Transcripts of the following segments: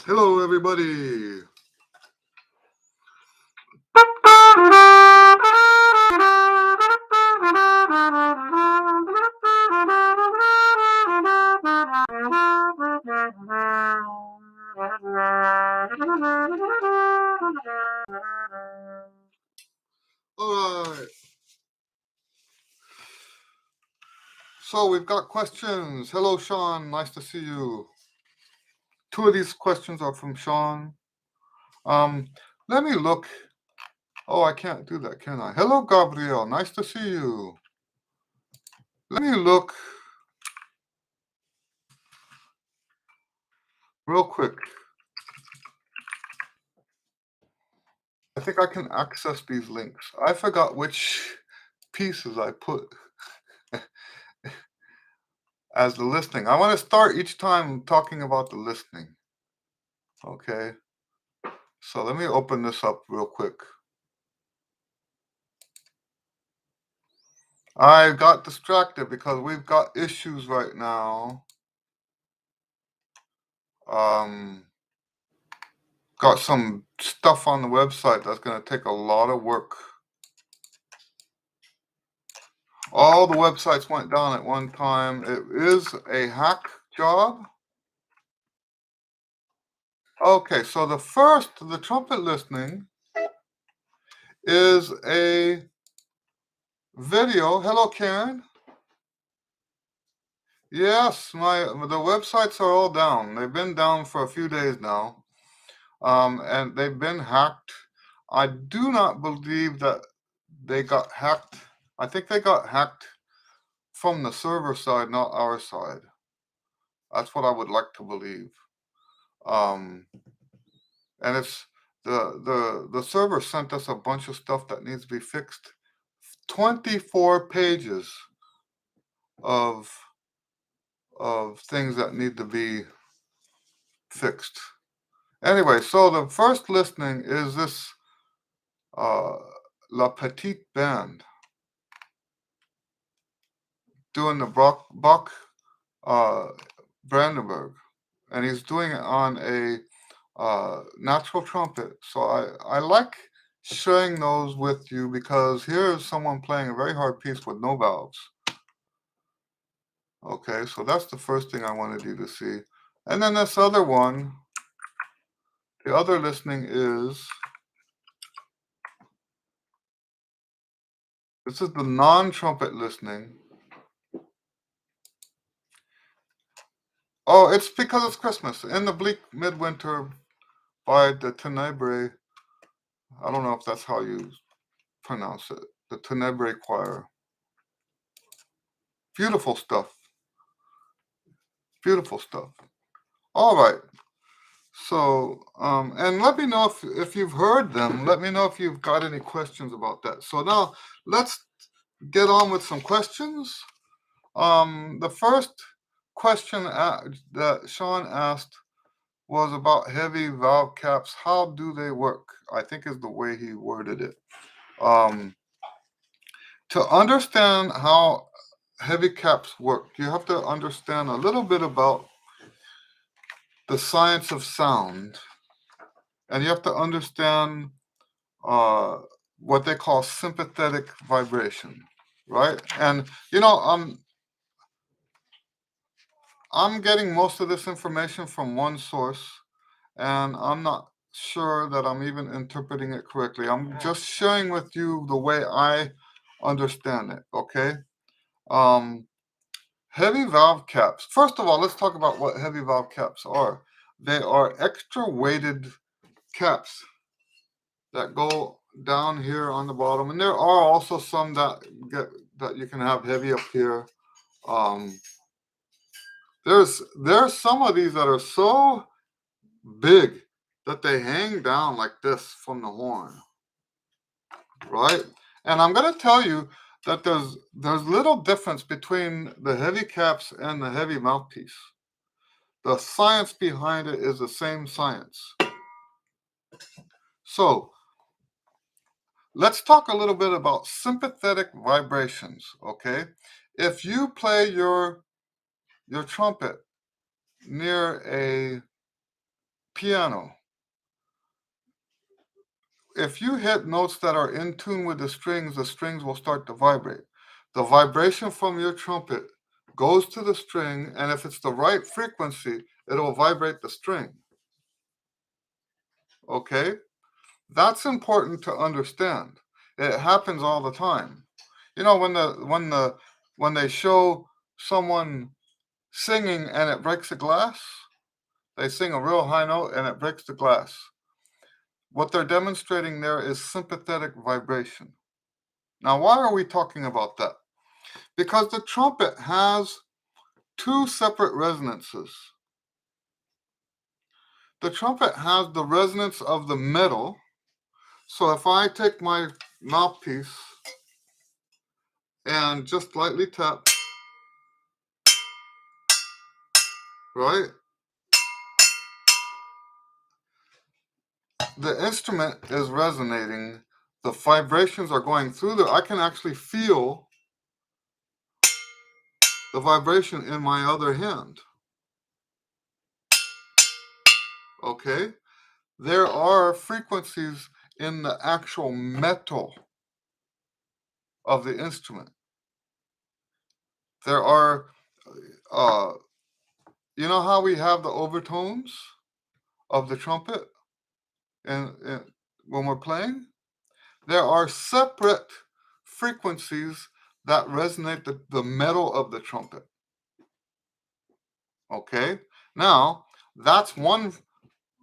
Hello, everybody. All right. So we've got questions. Hello, Sean. Nice to see you. Two of these questions are from Sean. Let me look. Oh, I can't do that, can I? Hello, Gabriel. Nice to see you. Let me look real quick. I think I can access these links. I forgot which pieces I put as the listening. I want to start each time talking about the listening. Okay. So let me open this up real quick. I got distracted because we've got issues right now. Got some stuff on the website that's going to take a lot of work. All the websites went down at one time. It is a hack job. Okay, so the trumpet listening is a video. Hello, Karen. Yes, the websites are all down. They've been down for a few days now, and they've been hacked. I do not believe that they got hacked. I think they got hacked from the server side, not our side. That's what I would like to believe. And it's the server sent us a bunch of stuff that needs to be fixed. 24 pages of things that need to be fixed. Anyway, so the first listening is this La Petite Band doing the Bach Brandenburg, and he's doing it on a natural trumpet. So I like sharing those with you because here's someone playing a very hard piece with no valves. Okay, so that's the first thing I wanted you to see. And then this other one, the other listening is, this is the non-trumpet listening. Oh, it's because it's Christmas. In the Bleak Midwinter by the Tenebrae. I don't know if that's how you pronounce it. The Tenebrae Choir. Beautiful stuff. Beautiful stuff. All right. So, and let me know if you've heard them. Let me know if you've got any questions about that. So now let's get on with some questions. The first question that Sean asked was about heavy valve caps. How do they work? I think is the way he worded it. To understand how heavy caps work, you have to understand a little bit about the science of sound, and you have to understand what they call sympathetic vibration, right? And I'm getting most of this information from one source, and I'm not sure that I'm even interpreting it correctly. I'm just sharing with you the way I understand it, okay? Heavy valve caps. First of all, let's talk about what heavy valve caps are. They are extra weighted caps that go down here on the bottom, and there are also some that you can have heavy up here. There's some of these that are so big that they hang down like this from the horn, right? And I'm going to tell you that there's little difference between the heavy caps and the heavy mouthpiece. The science behind it is the same science. So let's talk a little bit about sympathetic vibrations, okay? If you play your trumpet near a piano, if you hit notes that are in tune with the strings will start to vibrate. The vibration from your trumpet goes to the string, and if it's the right frequency, it'll vibrate the string. Okay? That's important to understand. It happens all the time. You know, when they show someone singing and it breaks a glass, they sing a real high note and it breaks the glass. What they're demonstrating there is sympathetic vibration. Now, why are we talking about that? Because the trumpet has two separate resonances. The trumpet has the resonance of the metal. So if I take my mouthpiece and just lightly tap, right? The instrument is resonating. The vibrations are going through there. I can actually feel the vibration in my other hand. Okay? There are frequencies in the actual metal of the instrument. There are, you know how we have the overtones of the trumpet and when we're playing? There are separate frequencies that resonate the metal of the trumpet. Okay? Now, that's one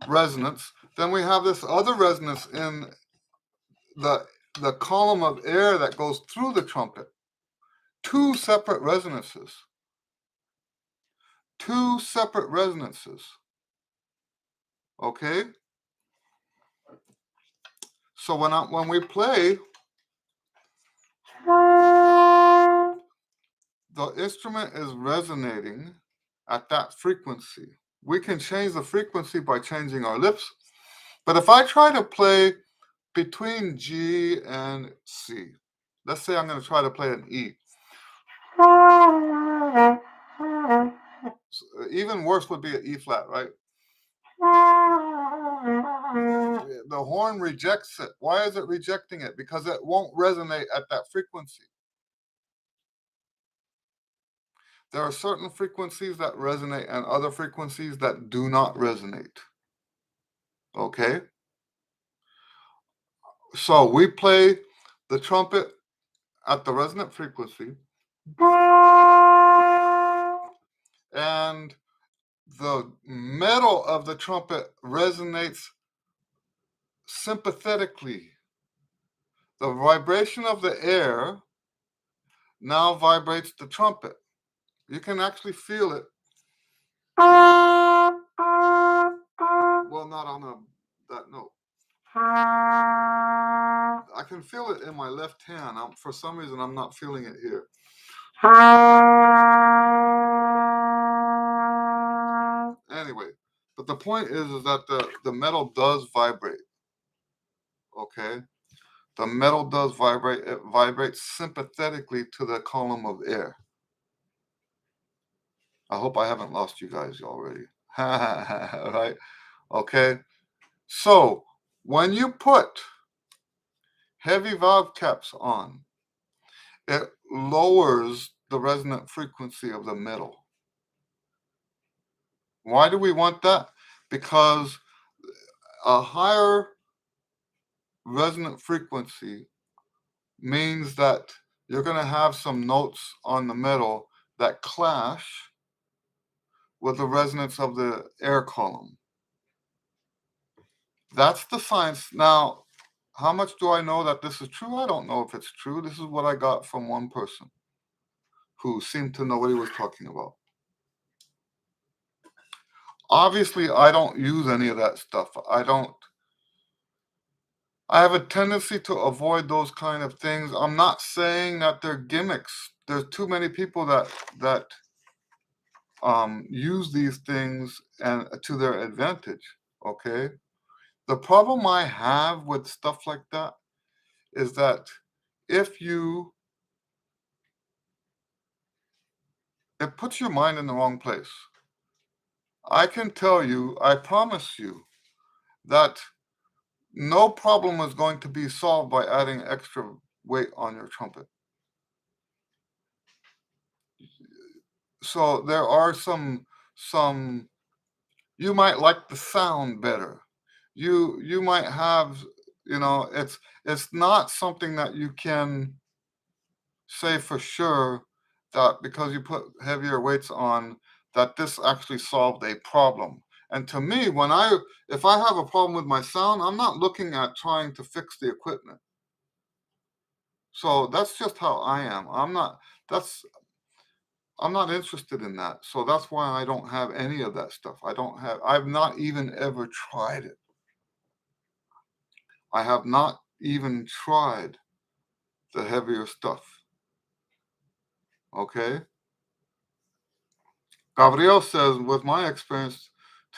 resonance. Then we have this other resonance in the column of air that goes through the trumpet. Two separate resonances. Two separate resonances. Okay? So when we play, the instrument is resonating at that frequency. We can change the frequency by changing our lips. But if I try to play between G and C, let's say I'm going to try to play an E. Even worse would be an E flat, right? The horn rejects it. Why is it rejecting it? Because it won't resonate at that frequency. There are certain frequencies that resonate and other frequencies that do not resonate. Okay? So we play the trumpet at the resonant frequency, and the metal of the trumpet resonates sympathetically. The vibration of the air now vibrates the trumpet. You can actually feel it. Well, not on that note. I can feel it in my left hand. For some reason, I'm not feeling it here. Anyway, but the point is that the metal does vibrate. Okay? The metal does vibrate. It vibrates sympathetically to the column of air. I hope I haven't lost you guys already. Right? Okay? So, when you put heavy valve caps on, it lowers the resonant frequency of the metal. Why do we want that? Because a higher resonant frequency means that you're going to have some notes on the metal that clash with the resonance of the air column. That's the science. Now, how much do I know that this is true? I don't know if it's true. This is what I got from one person who seemed to know what he was talking about. Obviously, I don't use any of that stuff. I have a tendency to avoid those kind of things. I'm not saying that they're gimmicks. There's too many people that use these things and to their advantage. Okay. The problem I have with stuff like that is that it puts your mind in the wrong place. I can tell you, I promise you, that no problem is going to be solved by adding extra weight on your trumpet. So there are some you might like the sound better. You might have, it's not something that you can say for sure that because you put heavier weights on that this actually solved a problem. And to me, if I have a problem with my sound, I'm not looking at trying to fix the equipment. So that's just how I am. That's I'm not interested in that. So that's why I don't have any of that stuff. I've not even ever tried it. I have not even tried the heavier stuff. Okay? Gabriel says, with my experience,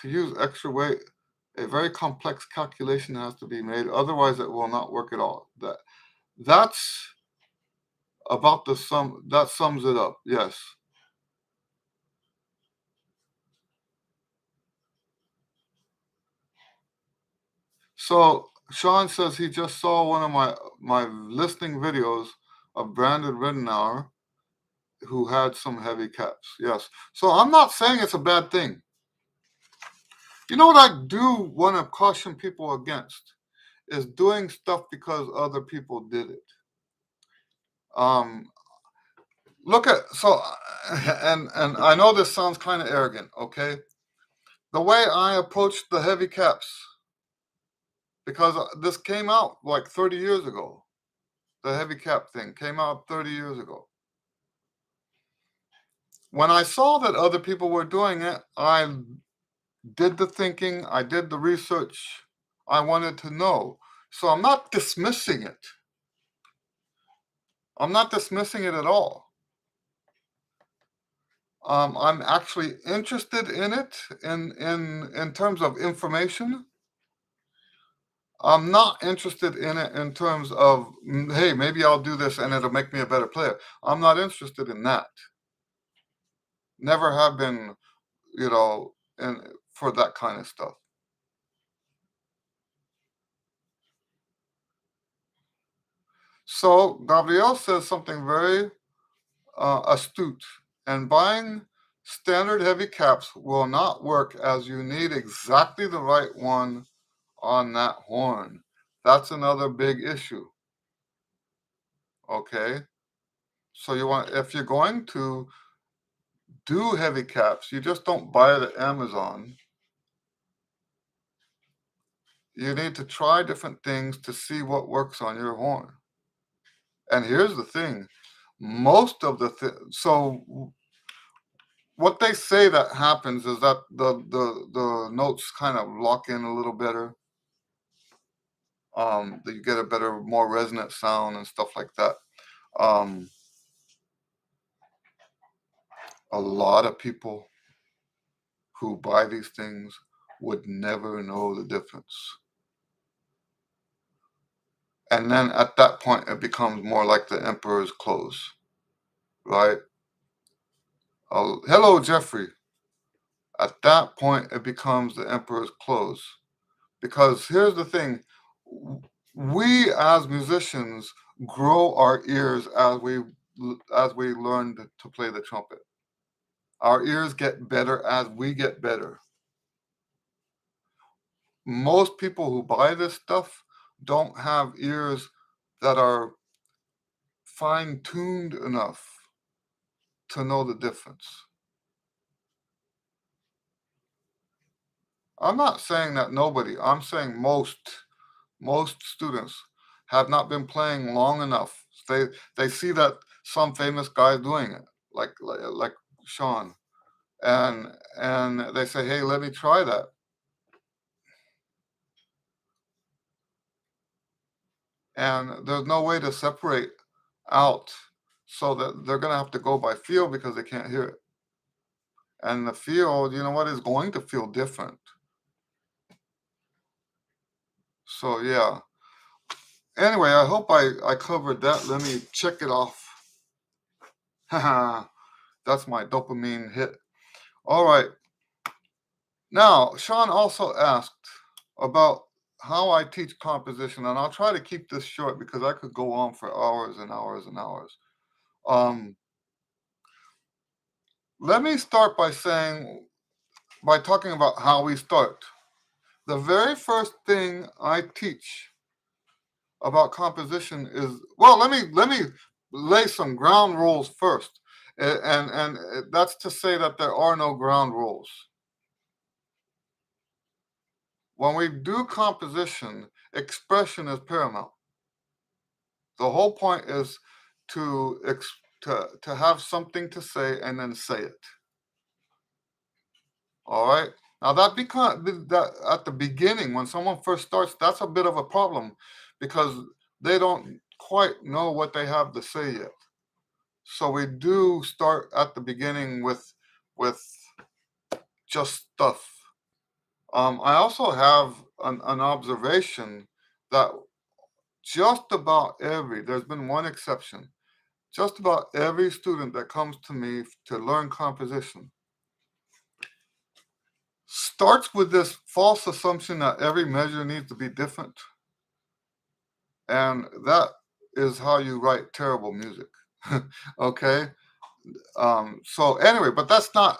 to use extra weight, a very complex calculation has to be made. Otherwise, it will not work at all. That's about the sum. That sums it up. Yes. So Sean says he just saw one of my listening videos of Brandon Ridenour, who had some heavy caps. Yes. So I'm not saying it's a bad thing. You know what I do want to caution people against is doing stuff because other people did it. Look at and I know this sounds kind of arrogant, okay? The way I approached the heavy caps, because this came out like 30 years ago. The heavy cap thing came out 30 years ago. When I saw that other people were doing it, I did the thinking, I did the research, I wanted to know. So I'm not dismissing it. I'm not dismissing it at all. I'm actually interested in it in terms of information. I'm not interested in it in terms of, hey, maybe I'll do this and it'll make me a better player. I'm not interested in that. Never have been, for that kind of stuff. So Gabriel says something very astute, and buying standard heavy caps will not work as you need exactly the right one on that horn. That's another big issue. Okay. So if you're going to do heavy caps, you just don't buy it at Amazon. You need to try different things to see what works on your horn. And here's the thing, most of so what they say that happens is that the notes kind of lock in a little better. That you get a better, more resonant sound and stuff like that. A lot of people who buy these things would never know the difference. And then at that point, it becomes more like the emperor's clothes, right? Hello, Jeffrey. At that point, it becomes the emperor's clothes. Because here's the thing, we as musicians grow our ears as we learn to play the trumpet. Our ears get better as we get better. Most people who buy this stuff don't have ears that are fine-tuned enough to know the difference. I'm not saying that nobody, I'm saying most students have not been playing long enough. They see that some famous guy doing it, like Sean, and they say, "Hey, let me try that." And there's no way to separate out, so that they're gonna have to go by feel because they can't hear it. And the feel, you know what, is going to feel different. So yeah. Anyway, I hope I covered that. Let me check it off. Haha, that's my dopamine hit. All right. Now, Sean also asked, about how I teach composition, and I'll try to keep this short because I could go on for hours and hours and hours. Um, Let me start by talking about how we start. The very first thing I teach about composition is, well, let me lay some ground rules first. And that's to say that there are no ground rules. When we do composition, expression is paramount. The whole point is to have something to say and then say it. All right. Now that at the beginning, when someone first starts, that's a bit of a problem because they don't quite know what they have to say yet. So we do start at the beginning with just stuff. I also have an observation that there's been one exception, just about every student that comes to me to learn composition starts with this false assumption that every measure needs to be different. And that is how you write terrible music. Okay. So anyway, but that's not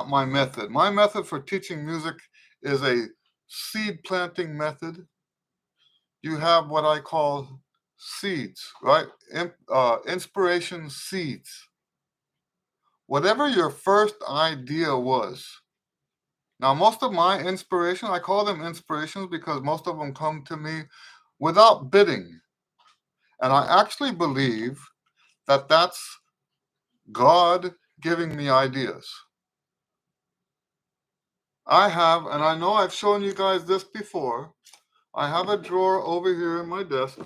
my method. My method for teaching music is a seed planting method. You have what I call seeds, right? Inspiration seeds. Whatever your first idea was. Now, most of my inspiration, I call them inspirations because most of them come to me without bidding. And I actually believe that that's God giving me ideas. And I know I've shown you guys this before. I have a drawer over here in my desk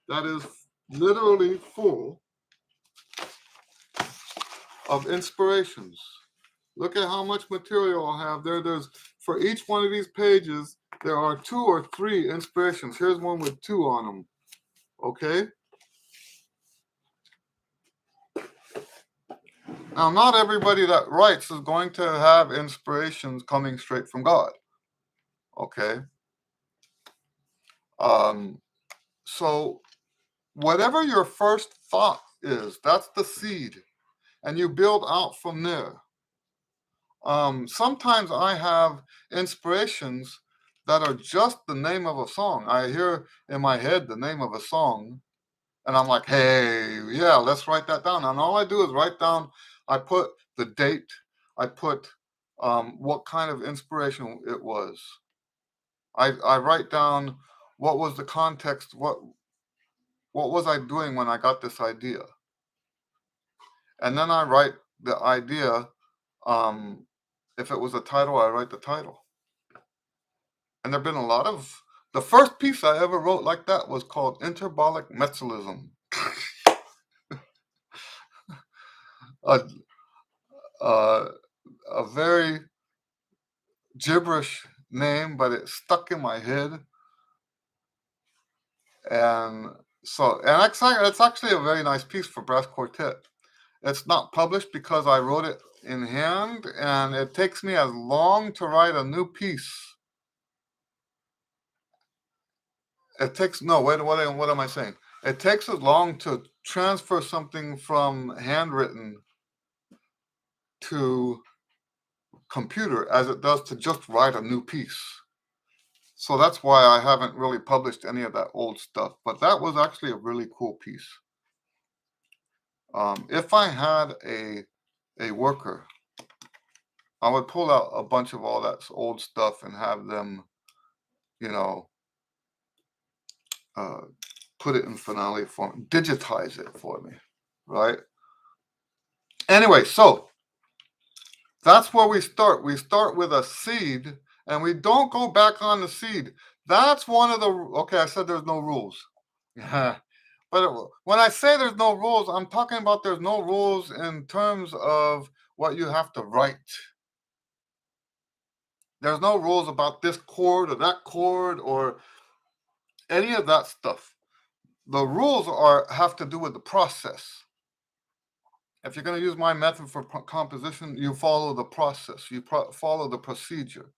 that is literally full of inspirations. Look at how much material I have there. For each one of these pages, there are 2 or 3 inspirations. Here's one with 2 on them. Okay? Now, not everybody that writes is going to have inspirations coming straight from God. Okay? So, whatever your first thought is, that's the seed. And you build out from there. Sometimes I have inspirations that are just the name of a song. I hear in my head the name of a song, and I'm like, hey, yeah, let's write that down. And all I do is write down, I put the date, I put what kind of inspiration it was. I write down what was the context, what was I doing when I got this idea. And then I write the idea. If it was a title, I write the title. And there have been a lot of. The first piece I ever wrote like that was called Interbolic Metzelism. a, a, a very gibberish name, but it stuck in my head. And it's actually a very nice piece for brass quartet. It's not published because I wrote it in hand, and it takes me as long to write a new piece. What am I saying? It takes as long to transfer something from handwritten to computer as it does to just write a new piece. So that's why I haven't really published any of that old stuff. But that was actually a really cool piece. If I had a worker, I would pull out a bunch of all that old stuff and have them, you know, put it in finale form, digitize it for me, right? Anyway, so that's where we start. We start with a seed, and we don't go back on the seed. That's one of the. Okay, I said there's no rules. Yeah. But when I say there's no rules, I'm talking about there's no rules in terms of what you have to write. There's no rules about this chord or that chord or any of that stuff. The rules have to do with the process. If you're going to use my method for composition, you follow the process, you follow the procedure,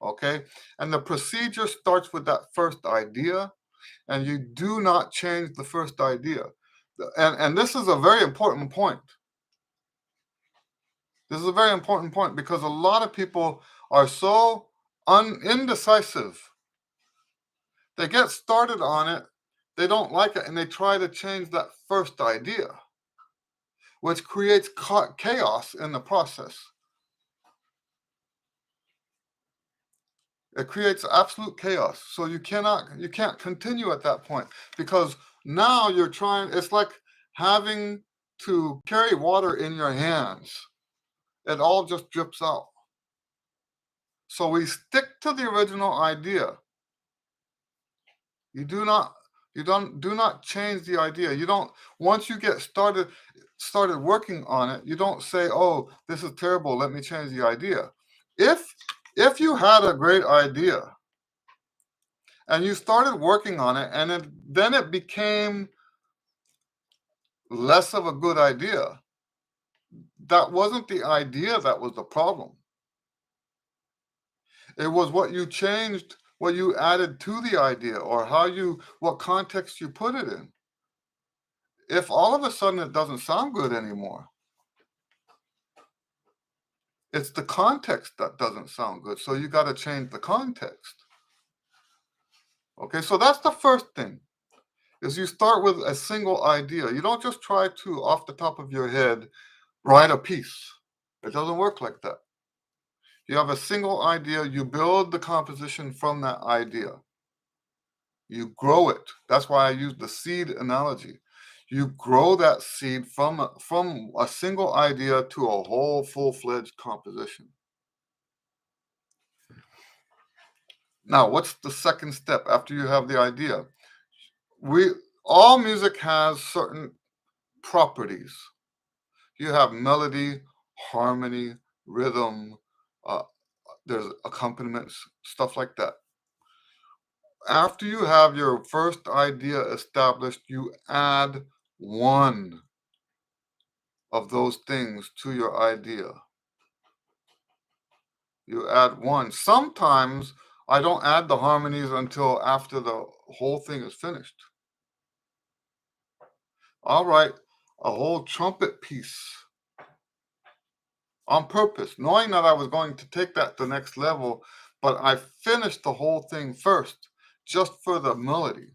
okay? And the procedure starts with that first idea, and you do not change the first idea. And this is a very important point. This is a very important point because a lot of people are so indecisive. They get started on it, they don't like it, and they try to change that first idea, which creates chaos in the process. It creates absolute chaos. So you can't continue at that point because now you're trying, it's like having to carry water in your hands. It all just drips out. So we stick to the original idea. You do not change the idea. You don't, once you get started working on it, you don't say, oh, this is terrible, let me change the idea. If you had a great idea and you started working on it and then it became less of a good idea, that wasn't the idea that was the problem. It was what you changed, what you added to the idea, or what context you put it in. If all of a sudden it doesn't sound good anymore, it's the context that doesn't sound good. So you got to change the context. Okay, so that's the first thing, is you start with a single idea. You don't just try to, off the top of your head, write a piece. It doesn't work like that. You have a single idea, you build the composition from that idea. You grow it. That's why I use the seed analogy. You grow that seed from a single idea to a whole full-fledged composition. Now, what's the second step after you have the idea? All music has certain properties. You have melody, harmony, rhythm, there's accompaniments, stuff like that. After you have your first idea established, you add one of those things to your idea. You add one. Sometimes I don't add the harmonies until after the whole thing is finished. I'll write a whole trumpet piece on purpose, knowing that I was going to take that to the next level, but I finished the whole thing first, just for the melody.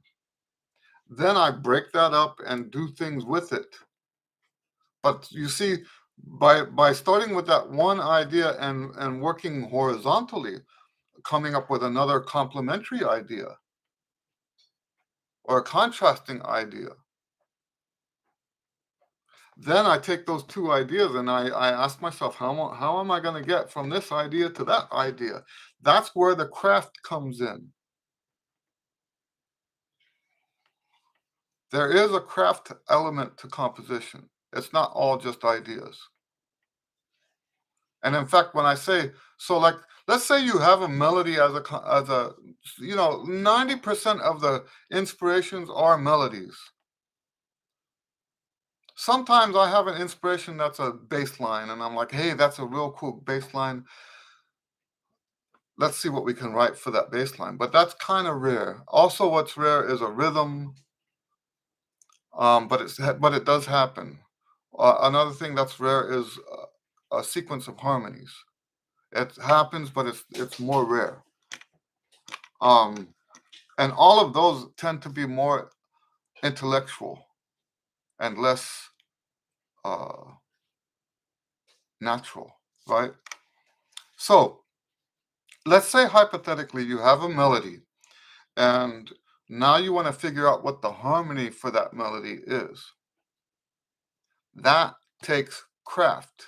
Then I break that up and do things with it. But you see, by starting with that one idea and working horizontally, coming up with another complementary idea or a contrasting idea, then I take those two ideas and I ask myself, how am I going to get from this idea to that idea? That's where the craft comes in. There is a craft element to composition. It's not all just ideas. And in fact, when I say, so like, let's say you have a melody as a 90% of the inspirations are melodies. Sometimes I have an inspiration that's a bass line, and I'm like, hey, that's a real cool bass line. Let's see what we can write for that bass line. But that's kind of rare. Also, what's rare is a rhythm, but it does happen. Another thing that's rare is a sequence of harmonies. It happens, but it's more rare. And all of those tend to be more intellectual and less natural, right? So let's say hypothetically you have a melody and now you want to figure out what the harmony for that melody is. That takes craft.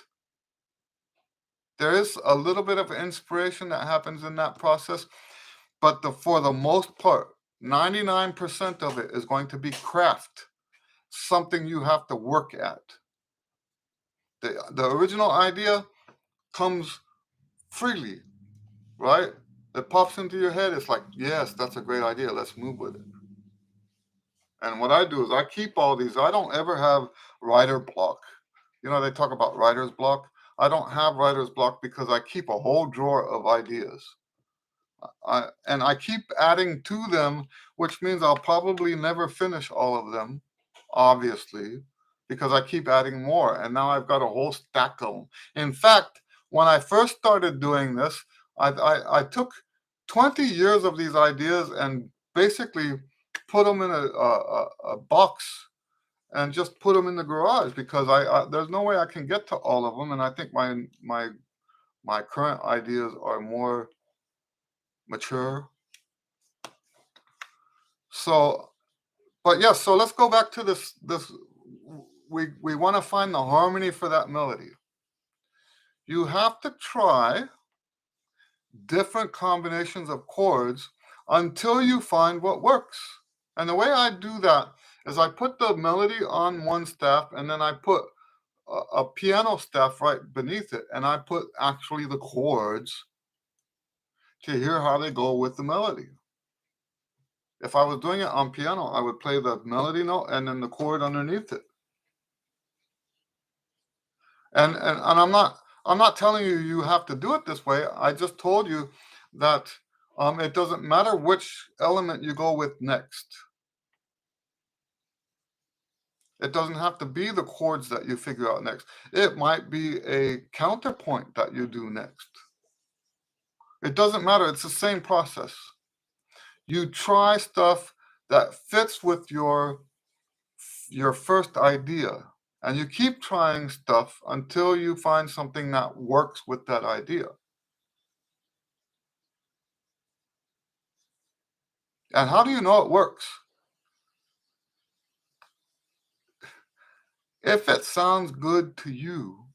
There is a little bit of inspiration that happens in that process, but for the most part, 99% of it is going to be craft, something you have to work at. The original idea comes freely, right? It pops into your head. It's like, yes, that's a great idea. Let's move with it. And what I do is I keep all these. I don't ever have writer block. They talk about writer's block. I don't have writer's block because I keep a whole drawer of ideas. And I keep adding to them, which means I'll probably never finish all of them, obviously, because I keep adding more. And now I've got a whole stack of them. In fact, when I first started doing this, I took 20 years of these ideas and basically put them in a box and just put them in the garage because there's no way I can get to all of them. And I think my current ideas are more mature. So, but yes, so let's go back to this. We want to find the harmony for that melody. You have to try different combinations of chords until you find what works. And the way I do that is I put the melody on one staff and then I put a piano staff right beneath it, and I put actually the chords to hear how they go with the melody. If I was doing it on piano, I would play the melody note and then the chord underneath it. And I'm not telling you you have to do it this way. I just told you that it doesn't matter which element you go with next. It doesn't have to be the chords that you figure out next. It might be a counterpoint that you do next. It doesn't matter. It's the same process. You try stuff that fits with your first idea, and you keep trying stuff until you find something that works with that idea. And how do you know it works? If it sounds good to you,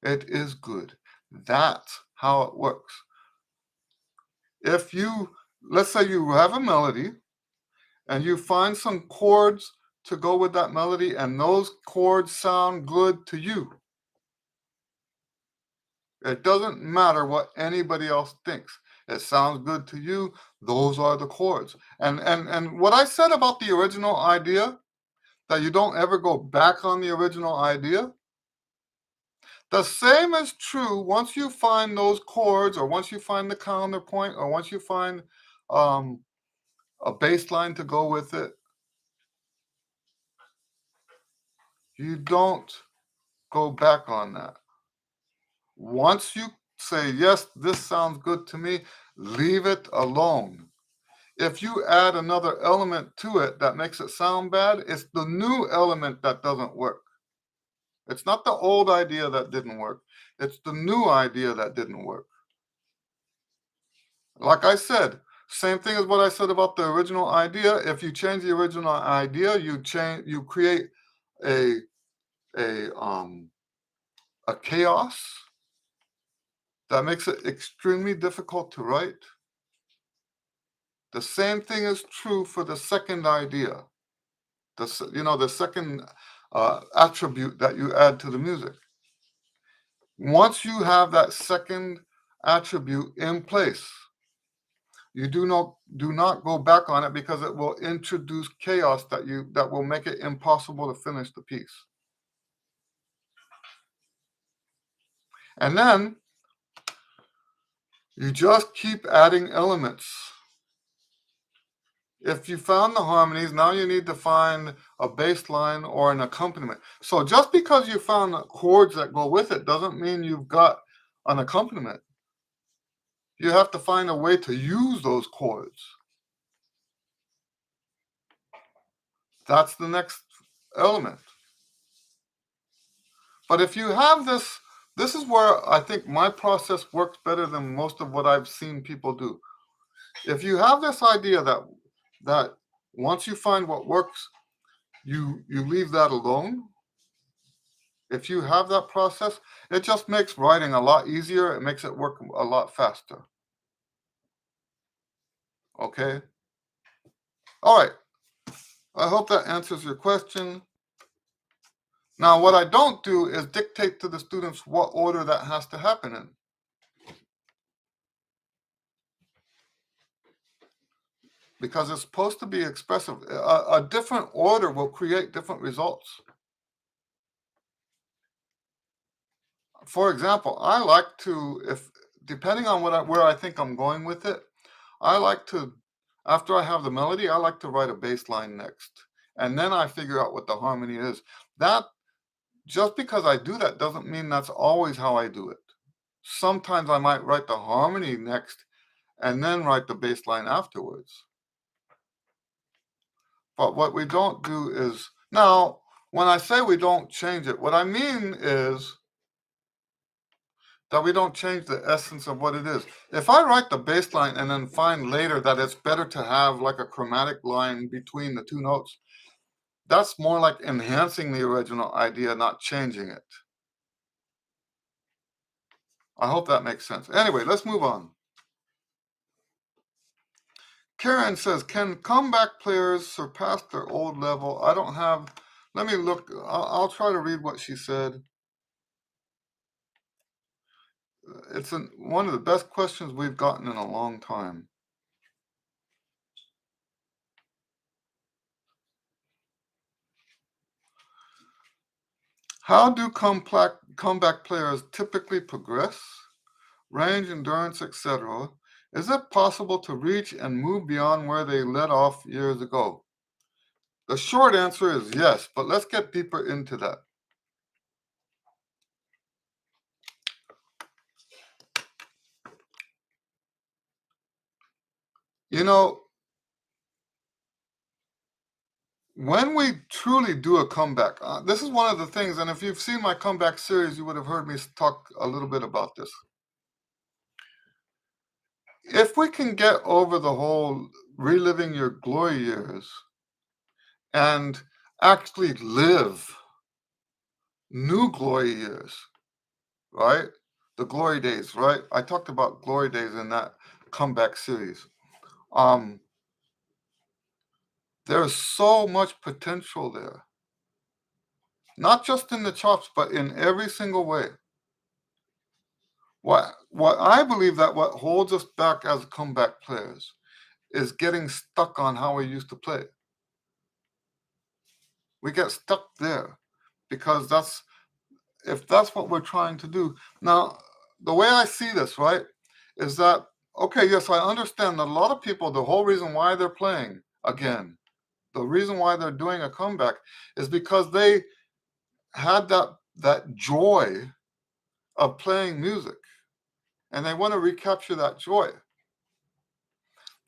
it is good. That's how it works. If let's say you have a melody and you find some chords to go with that melody, and those chords sound good to you, it doesn't matter what anybody else thinks. It sounds good to you. Those are the chords. And what I said about the original idea, that you don't ever go back on the original idea, the same is true once you find those chords, or once you find the counterpoint, or once you find a bass line to go with it. You don't go back on that. Once you say, yes, this sounds good to me, leave it alone. If you add another element to it that makes it sound bad, it's the new element that doesn't work. It's not the old idea that didn't work. It's the new idea that didn't work. Like I said, same thing as what I said about the original idea. If you change the original idea, you create a chaos that makes it extremely difficult to write. The same thing is true for the second idea. The second attribute that you add to the music. Once you have that second attribute in place, you do not go back on it, because it will introduce chaos that will make it impossible to finish the piece. And then you just keep adding elements. If you found the harmonies, now you need to find a bass line or an accompaniment. So just because you found chords that go with it doesn't mean you've got an accompaniment. You have to find a way to use those chords. That's the next element. But if you have this is where I think my process works better than most of what I've seen people do. If you have this idea that once you find what works, you leave that alone. If you have that process, it just makes writing a lot easier. It makes it work a lot faster. Okay? All right. I hope that answers your question. Now, what I don't do is dictate to the students what order that has to happen in. Because it's supposed to be expressive. A different order will create different results. for example, I like to, if depending on where I think I'm going with it, I like to, after I have the melody, I like to write a bass line next, and then I figure out what the harmony is. That just because I do that doesn't mean that's always how I do it. Sometimes I might write the harmony next and then write the bass line afterwards. But what we don't do is, now, when I say we don't change it, what I mean is that we don't change the essence of what it is. If I write the bass line and then find later that it's better to have like a chromatic line between the two notes, that's more like enhancing the original idea, not changing it. I hope that makes sense. Anyway, let's move on. Karen says, can comeback players surpass their old level? I don't have, let me look, I'll try to read what she said. It's one of the best questions we've gotten in a long time. How do comeback players typically progress? Range, endurance, etc. Is it possible to reach and move beyond where they let off years ago? The short answer is yes, but let's get deeper into that. You know, when we truly do a comeback, this is one of the things, and if you've seen my comeback series, you would have heard me talk a little bit about this. If we can get over the whole reliving your glory years and actually live new glory years, right? The glory days, right? I talked about glory days in that comeback series. There's so much potential there, not just in the chops, but in every single way. What I believe that what holds us back as comeback players is getting stuck on how we used to play. We get stuck there because if that's what we're trying to do. Now, the way I see this, right, is that, okay, yes, I understand that a lot of people, the whole reason why they're playing again, the reason why they're doing a comeback is because they had that joy of playing music and they want to recapture that joy.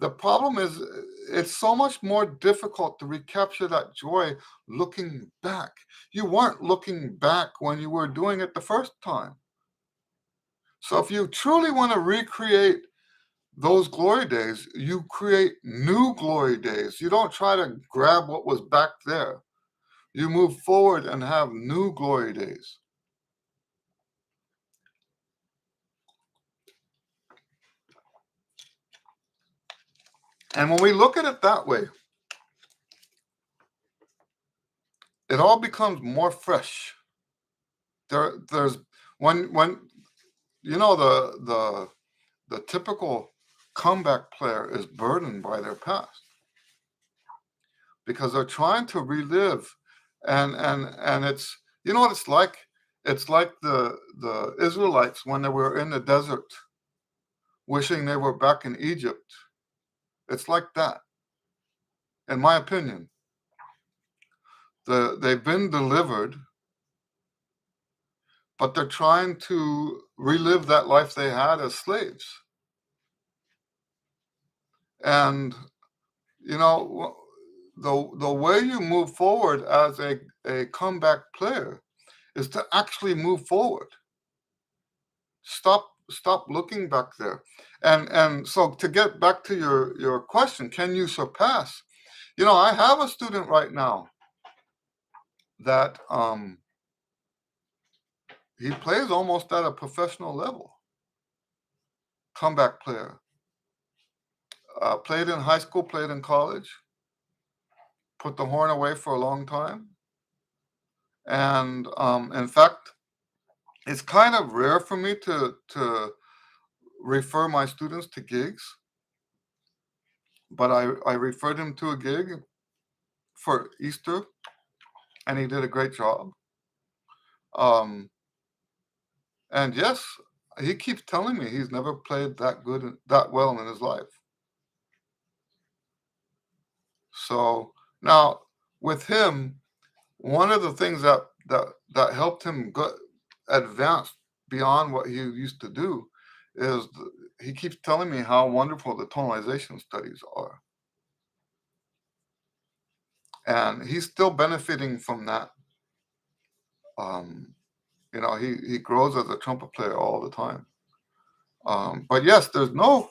The problem is it's so much more difficult to recapture that joy looking back. You weren't looking back when you were doing it the first time. So if you truly want to recreate those glory days, you create new glory days. You don't try to grab what was back there. You move forward and have new glory days. And when we look at it that way, it all becomes more fresh. There's when you know the typical comeback player is burdened by their past because they're trying to relive, and it's, you know what it's like. It's like the Israelites when they were in the desert, wishing they were back in Egypt. It's like that, in my opinion. They've been delivered, but they're trying to relive that life they had as slaves. And you know, the way you move forward as a comeback player is to actually move forward. Stop looking back there. And so to get back to your question, can you surpass? You know, I have a student right now that he plays almost at a professional level. Comeback player. Played in high school, played in college, put the horn away for a long time. And in fact, it's kind of rare for me to refer my students to gigs, but I referred him to a gig for Easter, and he did a great job. Um, And yes, he keeps telling me he's never played that well in his life. So now with him, one of the things that helped him advance beyond what he used to do is he keeps telling me how wonderful the tonalization studies are, and he's still benefiting from that. Um, he grows as a trumpet player all the time. But yes, there's no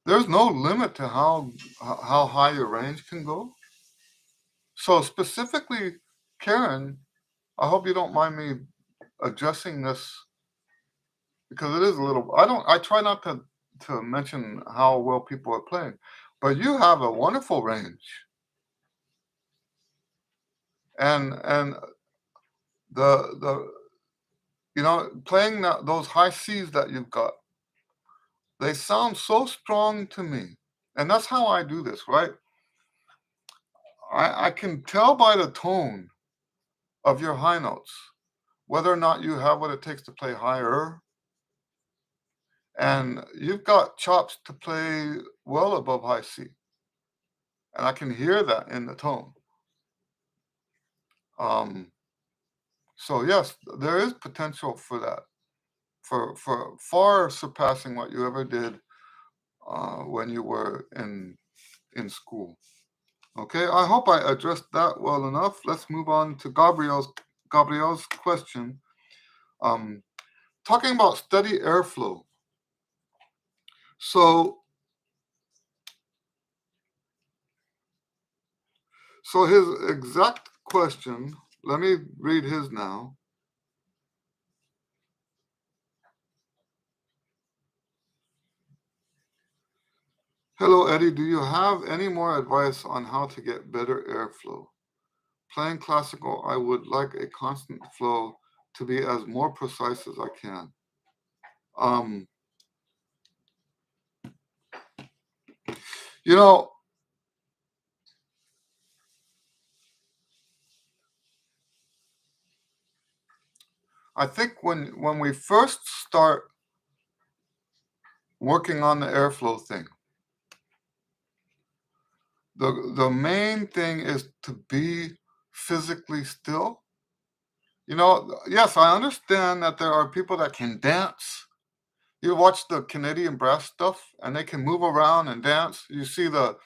limit to how high your range can go. So specifically, Karen, I hope you don't mind me addressing this because it is a little. I try not to mention how well people are playing, but you have a wonderful range, and the playing those high C's that you've got, they sound so strong to me, and that's how I do this, right? I can tell by the tone of your high notes whether or not you have what it takes to play higher, and you've got chops to play well above high C, and I can hear that in the tone. Um, so yes, there is potential for that, for far surpassing what you ever did when you were in school. Okay, I hope I addressed that well enough. Let's move on to Gabriel's question. Um, Talking about steady airflow. So his exact question, let me read his now. Hello, Eddie. Do you have any more advice on how to get better airflow? Playing classical, I would like a constant flow to be as more precise as I can. Um, you know, I think when we first start working on the airflow thing, the main thing is to be physically still. Yes, I understand that there are people that can dance. You watch the Canadian brass stuff, and they can move around and dance. You see the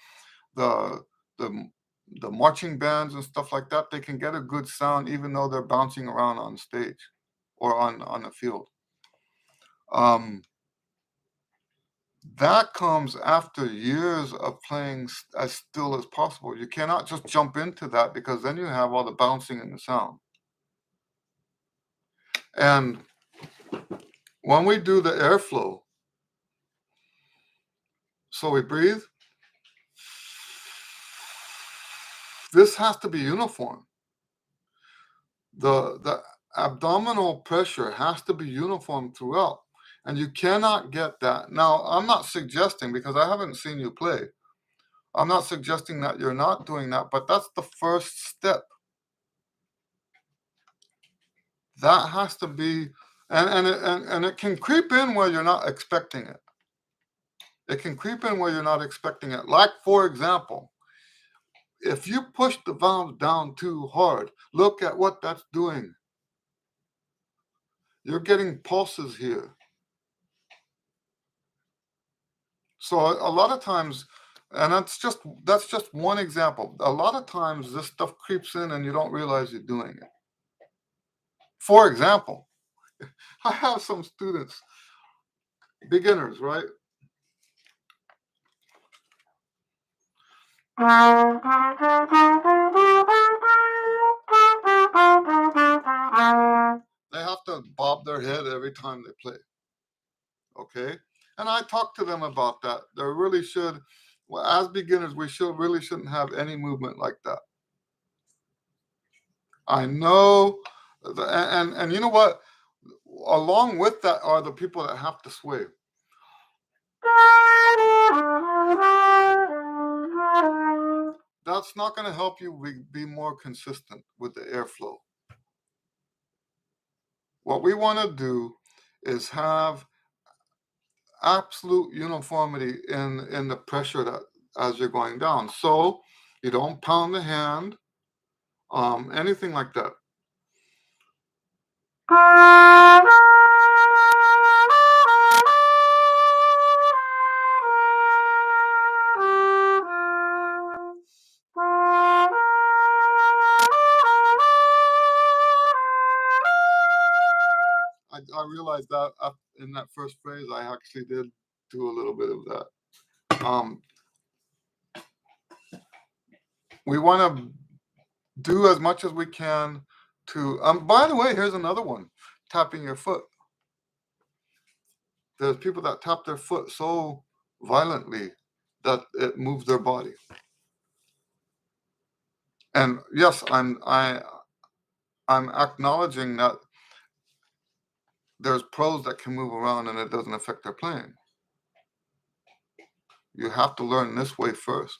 the the marching bands and stuff like that. They can get a good sound even though they're bouncing around on stage or on the field. Um, that comes after years of playing as still as possible. You cannot just jump into that because then you have all the bouncing and the sound. And when we do the airflow, so we breathe, this has to be uniform. The abdominal pressure has to be uniform throughout, and you cannot get that. Now, I'm not suggesting, because I haven't seen you play, I'm not suggesting that you're not doing that, but that's the first step. That has to be, and it can creep in where you're not expecting it. It can creep in where you're not expecting it. Like, for example, if you push the valve down too hard, look at what that's doing. You're getting pulses here. So a lot of times, and that's just one example. A lot of times this stuff creeps in and you don't realize you're doing it. For example, I have some students, beginners, right? They have to bob their head every time they play. Okay, and I talk to them about that. They really should. Well, as beginners, we really shouldn't have any movement like that. I know, and you know what? Along with that are the people that have to sway. That's not going to help you be more consistent with the airflow. What we want to do is have absolute uniformity in the pressure that as you're going down. So you don't pound the hand, anything like that. I realized that in that first phrase, I actually did do a little bit of that. We want to do as much as we can to, by the way, here's another one, tapping your foot. There's people that tap their foot so violently that it moves their body. And yes, I'm acknowledging that there's pros that can move around and it doesn't affect their playing. You have to learn this way first.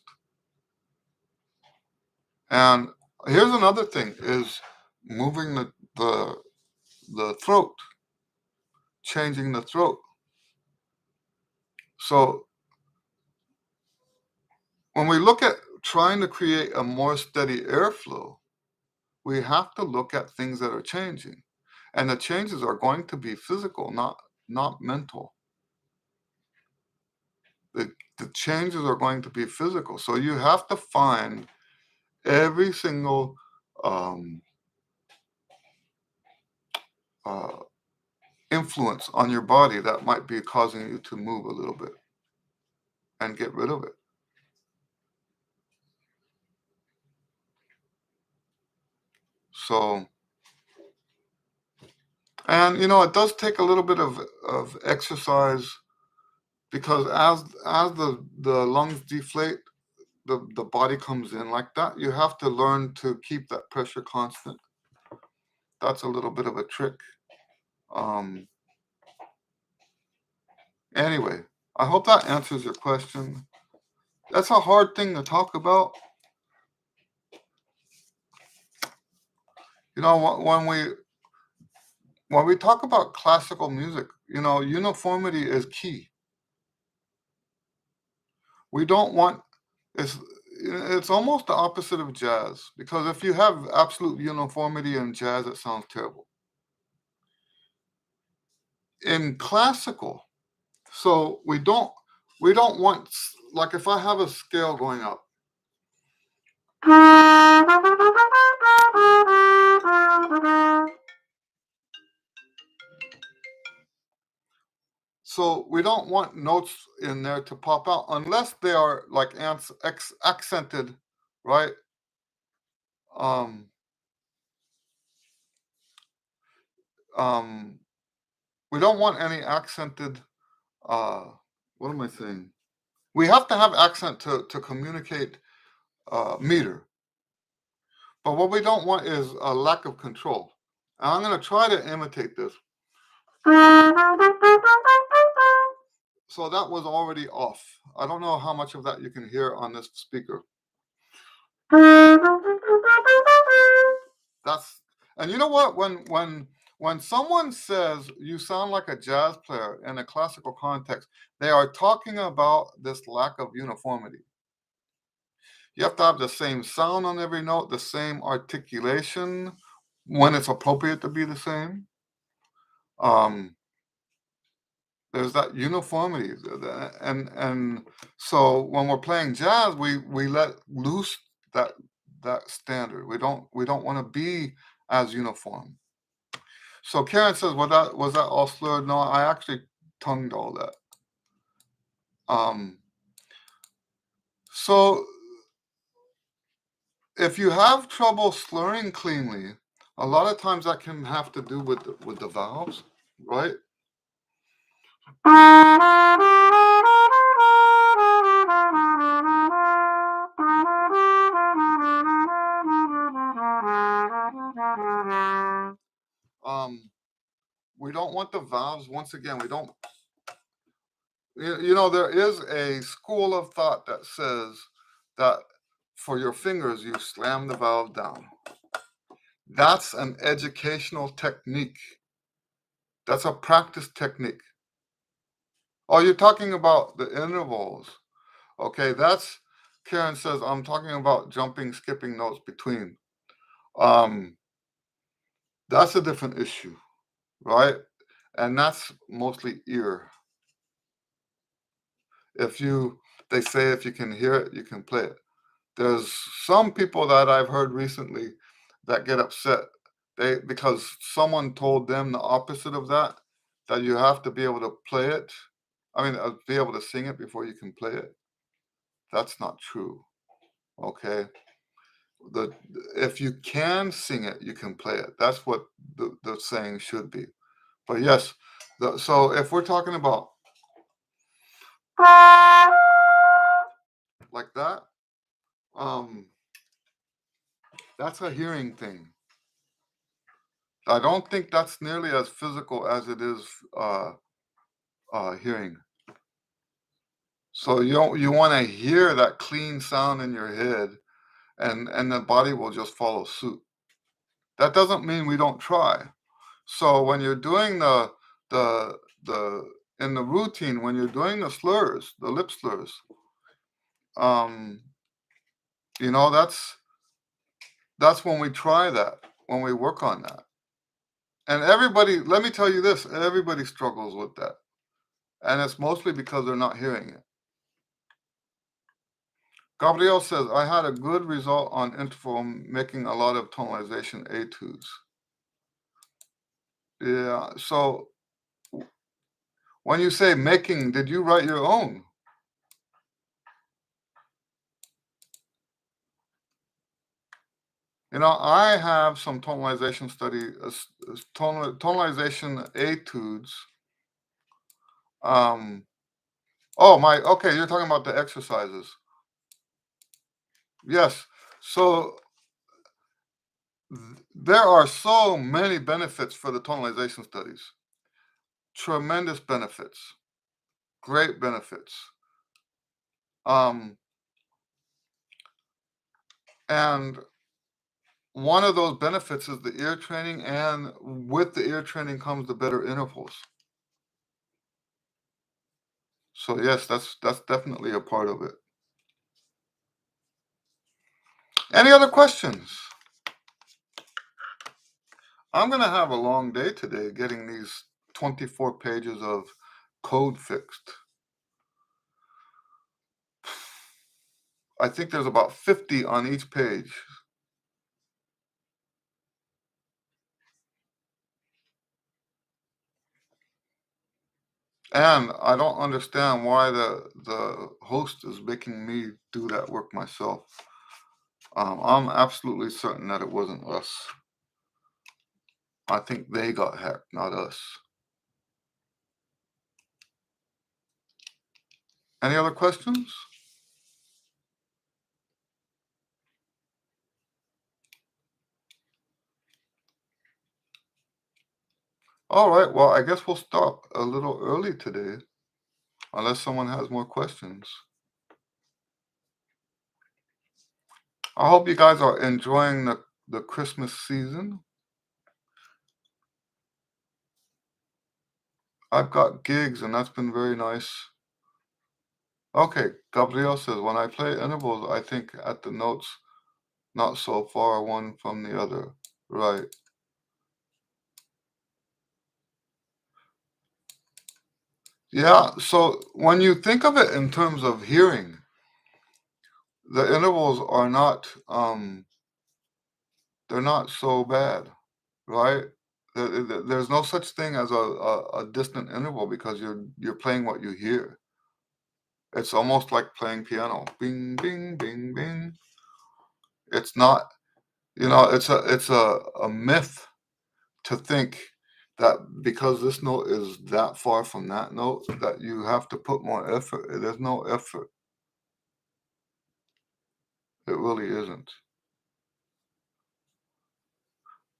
And here's another thing is moving the throat, changing the throat. So when we look at trying to create a more steady airflow, we have to look at things that are changing. And the changes are going to be physical, not mental. The changes are going to be physical. So you have to find every single influence on your body that might be causing you to move a little bit and get rid of it. So, and it does take a little bit of exercise, because as the lungs deflate, the body comes in like that. You have to learn to keep that pressure constant. That's a little bit of a trick. Anyway, I hope that answers your question. That's a hard thing to talk about. When we talk about classical music, uniformity is key. We don't want it's almost the opposite of jazz, because if you have absolute uniformity in jazz, it sounds terrible. In classical, so we don't want, like if I have a scale going up, so we don't want notes in there to pop out unless they are like accented, right? We don't want any accented, what am I saying? We have to have accent to communicate meter. But what we don't want is a lack of control. And I'm going to try to imitate this. So that was already off. I don't know how much of that you can hear on this speaker. And you know what? When someone says you sound like a jazz player in a classical context, they are talking about this lack of uniformity. You have to have the same sound on every note, the same articulation when it's appropriate to be the same. There's that uniformity, and so when we're playing jazz, we let loose that standard. We don't want to be as uniform. So Karen says, was that all slurred? No, I actually tongued all that. So if you have trouble slurring cleanly, a lot of times that can have to do with the valves, right? We don't want the valves. Once again, we don't. There is a school of thought that says that for your fingers, you slam the valve down. That's an educational technique. That's a practice technique. Oh, you're talking about the intervals. Okay, that's Karen says I'm talking about jumping, skipping notes between. Um, that's a different issue, right? And that's mostly ear. If you, they say if you can hear it, you can play it. There's some people that I've heard recently that get upset because someone told them the opposite of that, that you have to be able to play it. I mean, be able to sing it before you can play it. That's not true. Okay. The if you can sing it, you can play it. That's what the saying should be. But yes, so if we're talking about like that, um, that's a hearing thing. I don't think that's nearly as physical as it is hearing. So you want to hear that clean sound in your head, and the body will just follow suit. That doesn't mean we don't try. So when you're doing the in the routine, when you're doing the slurs, the lip slurs, um, that's when we try that, when we work on that. And everybody, let me tell you this, everybody struggles with that. And it's mostly because they're not hearing it. Gabriel says, I had a good result on interval making a lot of tonalization etudes. Yeah, so when you say making, did you write your own? I have some tonalization tonalization etudes. Okay, you're talking about the exercises. Yes. So there are so many benefits for the tonalization studies. Tremendous benefits. Great benefits. And one of those benefits is the ear training, and with the ear training comes the better intervals. So yes, that's definitely a part of it. Any other questions? I'm gonna have a long day today getting these 24 pages of code fixed. I think there's about 50 on each page. And I don't understand why the host is making me do that work myself. I'm absolutely certain that it wasn't us. I think they got hacked, not us. Any other questions? All right, well, I guess we'll stop a little early today, unless someone has more questions. I hope you guys are enjoying the Christmas season. I've got gigs, and that's been very nice. Okay, Gabriel says, when I play intervals, I think at the notes, not so far one from the other. Right. Yeah, so when you think of it in terms of hearing, the intervals are not they're not so bad, right? There's no such thing as a distant interval because you're playing what you hear. It's almost like playing piano. Bing, bing, bing, bing. It's not, it's a myth to think that because this note is that far from that note that you have to put more effort. There's no effort. It really isn't.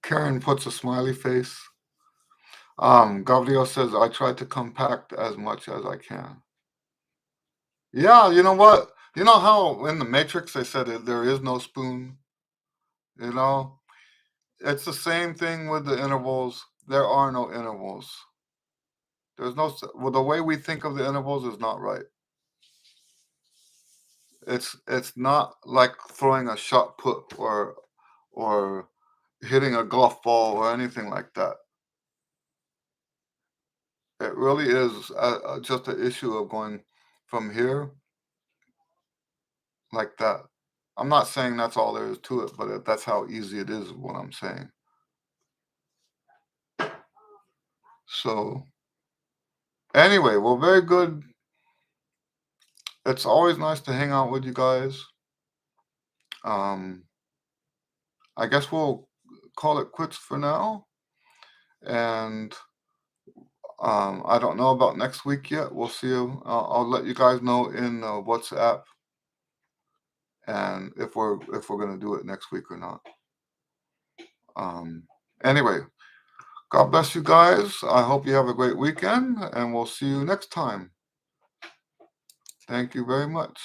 Karen puts a smiley face. Gabriel says, I try to compact as much as I can. Yeah, you know what? You know how in the Matrix they said that there is no spoon? You know, it's the same thing with the intervals. There are no intervals. There's no well, the way we think of the intervals is not right. It's not like throwing a shot put or hitting a golf ball or anything like that. It really is just an issue of going from here like that. I'm not saying that's all there is to it, but that's how easy it is, what I'm saying. So anyway, well, very good. It's always nice to hang out with you guys. Um, I guess we'll call it quits for now. And I don't know about next week yet. We'll see. I'll let you guys know in WhatsApp, and if we're gonna do it next week or not. Anyway, God bless you guys. I hope you have a great weekend, and we'll see you next time. Thank you very much.